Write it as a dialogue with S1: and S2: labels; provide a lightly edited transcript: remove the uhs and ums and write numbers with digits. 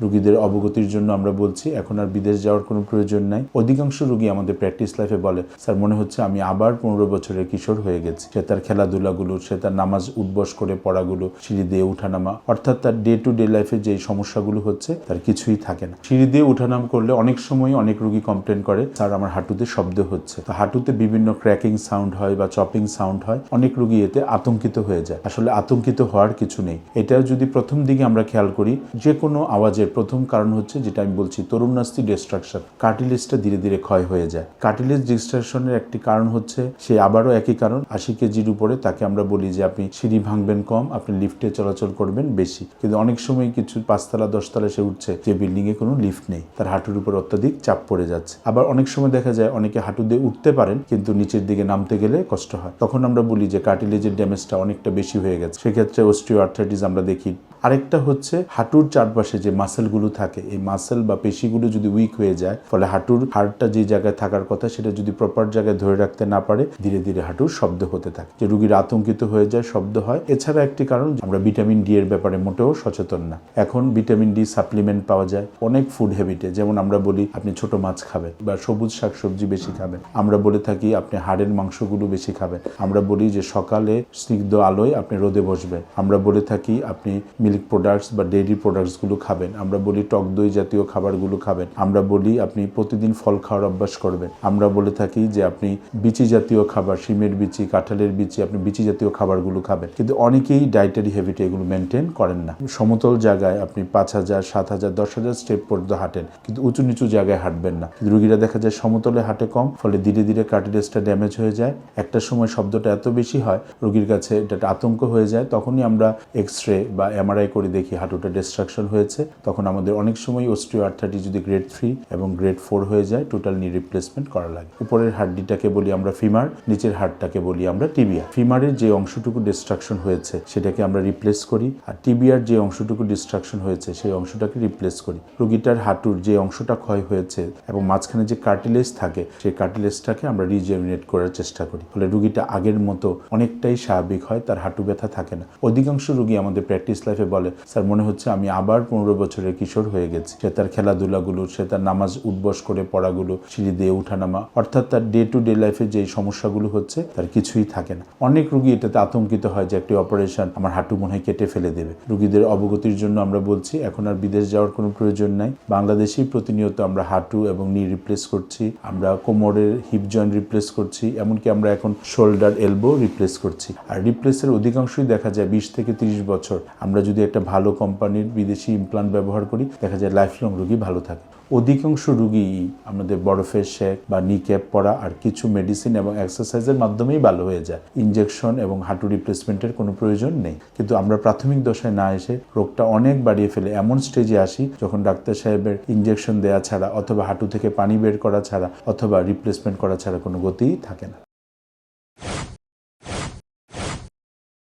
S1: রোগীদের অবগতির জন্য আমরা বলছি এখন আর বিদেশ যাওয়ার কোনো প্রয়োজন নাই। অধিকাংশ রোগী আমাদের প্র্যাকটিস লাইফে বলে, স্যার মনে হচ্ছে আমি আবার 15 বছরের কিশোর হয়ে গেছি। সে তার খেলাধুলাগুলো, সে তার নামাজ উঠবস করে পড়াগুলো, সিঁড়ি দিয়ে উঠানামা, অর্থাৎ তার ডে টু ডে লাইফে যে সমস্যাগুলো হচ্ছে তার কিছুই থাকে না। সিঁড়ি দিয়ে উঠানাম করলে অনেক সময় অনেক রোগী কমপ্লেন করে, স্যার আমার হাঁটুতে শব্দ হচ্ছে। তো হাঁটুতে বিভিন্ন ক্র্যাকিং সাউন্ড হয় বা চপিং সাউন্ড হয়, অনেক রোগী এতে আতঙ্কিত হয়ে যায়। আসলে আতঙ্কিত হওয়ার কিছু নেই। এটাও যদি প্রথম দিকে আমরা খেয়াল করি, যে কোনো আওয়াজের প্রথম কারণ হচ্ছে যেটা আমি বলছি তরুণাস্থি ডিস্ট্রাকশন, কার্টিলেজটা ধীরে ধীরে ক্ষয় হয়ে যায়। কার্টিলেজ ডিস্ট্রাকশনের একটি কারণ হচ্ছে সে আবারও একই কারণ, 80 কেজির উপরে তাকে আমরা বলি যে আপনি সিঁড়ি ভাঙবেন কম, আপনি লিফটে চলাচল করবেন বেশি। কিন্তু অনেক সময় কিছু 5 তলা 10 তলা সে উঠছে যে বিল্ডিং এ কোনো লিফট নেই, তার হাঁটুর উপর অত্যাধিক চাপ পড়ে যাচ্ছে। আবার অনেক সময় দেখা যায় অনেকে হাঁটু দিয়ে উঠতে পারেন কিন্তু নিচের দিকে নামতে গেলে কষ্ট হয়, তখন আমরা বলি যে কার্টিলেজের ড্যামেজটা অনেকটা বেশি হয়ে গেছে, সেক্ষেত্রে অস্টিওআর্থ্রাইটিস আমরা দেখি। আরেকটা হচ্ছে হাঁটুর চারপাশে যে মাসেলগুলো থাকে, এই মাসেল বা পেশিগুলো যদি উইক হয়ে যায়, ফলে হাঁটুর হাড়টা যে জায়গায় থাকার কথা সেটা যদি প্রপার জায়গায় ধরে রাখতে না পারে, ধীরে ধীরে হাঁটুর শব্দ হতে থাকে, যে রোগীর আতঙ্কিত হয়ে যায়, শব্দ হয়। এছাড়া একটি কারণ আমরা ভিটামিন ডি এর ব্যাপারে মোটেও সচেতন না। এখন ভিটামিন ডি সাপ্লিমেন্ট পাওয়া যায় অনেক ফুড হ্যাবিটে, যেমন আমরা বলি আপনি ছোট মাছ খাবেন বা সবুজ শাকসবজি বেশি খাবেন, আমরা বলে থাকি আপনি হাড়ের মাংসগুলো বেশি খাবেন, আমরা বলি যে সকালে স্নিগ্ধ আলোয় আপনি রোদে বসবেন, আমরা বলে থাকি আপনি মিল্ক প্রোডাক্টস বা ডেইরি প্রোডাক্টসগুলো খাবেন, আমরা বলি টক দই জাতীয় খাবারগুলো খাবেন, আমরা বলি আপনি প্রতিদিন ফল খাওয়ার অভ্যাস করবেন, আমরা বলে থাকি যে আপনি বিচি জাতীয় খাবার, শিমের বিচি, কাঁঠালের বিচি, আপনি বিচি জাতীয় খাবারগুলো খাবেন। কিন্তু অনেকেই ডায়েটারি হ্যাবিটে এগুলো মেনটেন করেন না। সমতল জায়গায় আপনি 5000, 7000, 10,000 স্টেপ পর্যন্ত হাঁটেন, কিন্তু উঁচু নিচু জায়গায় হাঁটবেন না। রোগীরা দেখা যায় সমতলে হাঁটে কম, ফলে ধীরে ধীরে কার্টিলেজটা ড্যামেজ হয়ে যায়। একটা সময় শব্দটা এত বেশি হয় রোগীর কাছে এটা আতঙ্ক হয়ে যায়, তখনই আমরা এক্স-রে বা এমআরআই করে দেখি হাঁটুটা ডিস্ট্রাকশন হয়েছে। তখন আমাদের অনেক সময় অস্টিওআর্থ্রাইটিস যদি গ্রেড 3 এবং গ্রেড 4 হয়ে যায়, টোটাল নি রিপ্লেসমেন্ট করা লাগে। উপরের হাড়টিটাকে বলি আমরা ফিমার, নিচের হাড়টাকে বলি আমরা টিবিয়া। ফিমারের যে অংশটুকু ডিস্ট্রাকশন হয়েছে সেটাকে আমরা রিপ্লেস করি, আর টিবিয়ার যে অংশটুকু ডিস্ট্রাকশন হয়েছে সেই অংশটাকে রিপ্লেস করি। রোগীটার হাঁটুর যে অংশটা ক্ষয় হয়েছে এবং মাঝখানে যে কার্টিলেজ থাকে সেই কার্টিলেজটাকে আমরা রিজেনারেট করার চেষ্টা করি, ফলে রোগীটা আগের মতো অনেকটাই স্বাভাবিক হয়, তার হাঁটু ব্যথা থাকে না। অধিকাংশ রোগী আমাদের প্র্যাকটিস লাইফে বলে, স্যার মনে হচ্ছে আমি আবার 15 বছরের কিশোর হয়ে গেছি। সে তার খেলাধুলাগুলো, সে তার নামাজ উঠবস করে পড়াগুলো, সিঁড়ি দিয়ে উঠানামা, অর্থাৎ তার ডে টু ডে লাইফে যে সমস্যাগুলো হচ্ছে তার কিছুই থাকে না। অনেক রোগী এটাতে আতঙ্কিত হয় যে একটি অপারেশন আমার হাঁটু মনে হয় কেটে ফেলে দেবে। রোগীদের অবগতির জন্য আমরা বলছি এখন আর বিদেশ যাওয়ার কোনো প্রয়োজন নাই। বাংলাদেশেই প্রতিনিয়ত আমরা হাঁটু এবং নি রিপ্লেস করছি, আমরা কোমরের হিপ জয়েন্ট রিপ্লেস করছি, এমনকি আমরা এখন শোল্ডার এলবো রিপ্লেস করছি। আর রিপ্লেসের অধিকাংশই দেখা যায় 20 থেকে 30 বছর আমরা যদি একটা ভালো কোম্পানির বিদেশি ইমপ্লান্ট ব্যবহার করি, দেখা যায় লাইফ লং রোগী ভালো থাকে। অধিকাংশ রোগী আমাদের বরফের শেক বা নি ক্যাপ পরা আর কিছু মেডিসিন এবং এক্সারসাইজের মাধ্যমেই ভালো হয়ে যায়। ইনজেকশন এবং হাঁটু রিপ্লেসমেন্টের কোনো প্রয়োজন নেই। কিন্তু আমরা প্রাথমিক দশায় না এসে রোগটা অনেক বাড়িয়ে ফেলে এমন স্টেজে আসি যখন ডাক্তার সাহেবের ইনজেকশন দেওয়া ছাড়া অথবা হাঁটু থেকে পানি বের করা ছাড়া অথবা রিপ্লেসমেন্ট করা ছাড়া কোনো গতিই থাকে না।